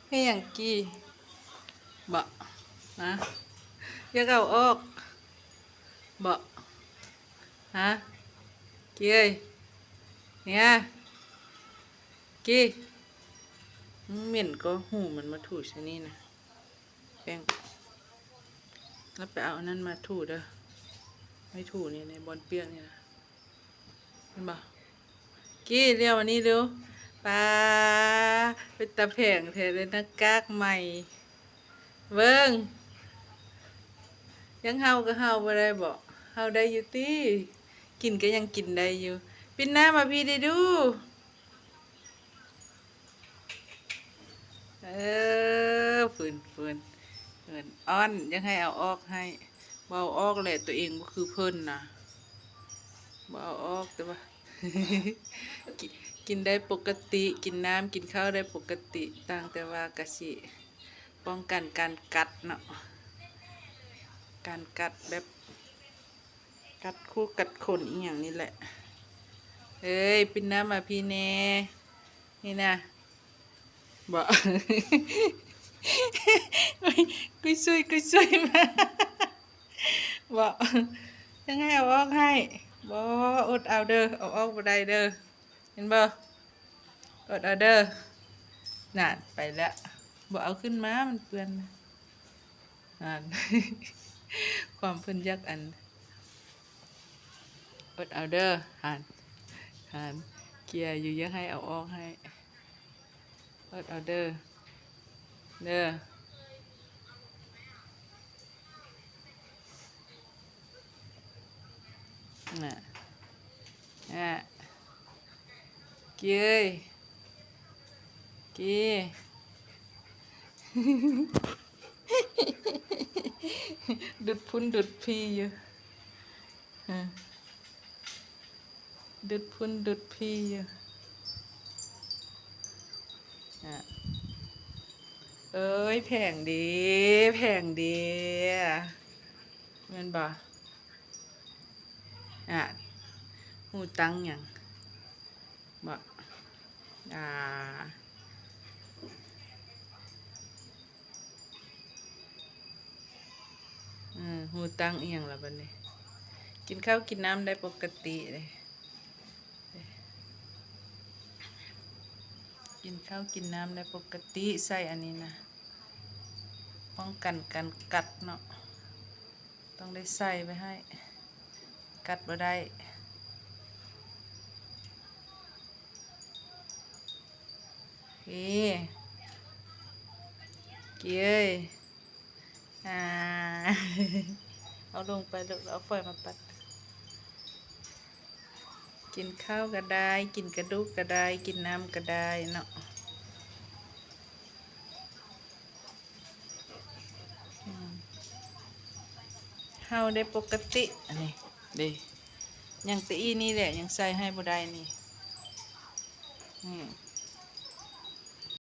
ให้อย่างกี้บะนะอยากเอาออกบะฮะกี้เอ้ยเนี่ยกี้เหม็นก็หูมันมาถูชนี่นะแป้งแล้วไปเอาอันนั้นมาถูเด้อไม่ถูเนี่ยในบอลเปียกเนี่ยนะเห็นบ่กี้เรียววันนี้เร็วปลาเป็นตาแผงแทนเลยนะกากใหม่เบิ้งยังเฮาก็เฮาบ่ได้บ่เฮาได้อยู่ติกินก็ยังกินได้อยู่ปินหน้ามาพี่ได้ดูเออฝืนอ้อนยังให้เอาออกให้บ่เอาออกแหละตัวเองก็คือเพิ่นนะบ่เอาออกแต่ว่า กิกินได้ปกติกินน้ำกินข้าวได้ปกติต่างแต่ว่ากะสิป้องกันการกัดเนาะการกัดแบบกัดคู่กัดขนอีหยังนี่แหละเอ้ยปินน้ำมาพี่แน่นี่นะบ่ กุยซุยมาบ่ยังให้เอาออกให้บ่อดเอาเด้อเอาออกบ่ได้เด้อเห็นบ่อดเอาเด้อนั่นไปแล้วบ่เอาขึ้นมามันเปื้อนนั่น ความเพิ่นยักอันอดเอาเด้อหันเกียร์อยู่ยังให้เอาออกให้อดเอาเด้อเด้อน่ะอ่ะเกียร์เกียร์ ดุดพุนดุดพีอยู่ฮะดุดพุนดุดพีอยู่อ่ะเอ้ยแพงดีแมันบ่อ่ะหูตังหยังบ่อ่าหูตังอีหยังล่ะบัดนี้กินข้าวกินน้ำได้ปกติเลยกินข้าวกินน้ำได้ปกติใส่อันนี้นะป้องกันการกัดเนาะต้องได้ใส่ไปให้กัดบ่ได้เอ้เกี้ยอ่า เอาลงไปแล้วเอาไฟมาปัดกินข้าวก็ได้กินกระดูกก็ได้กินน้ำก็ได้เนาะเฮาได้ปกติอันนี้เด้ยังตีนี่แหละยังใส่ให้บ่ได้นี่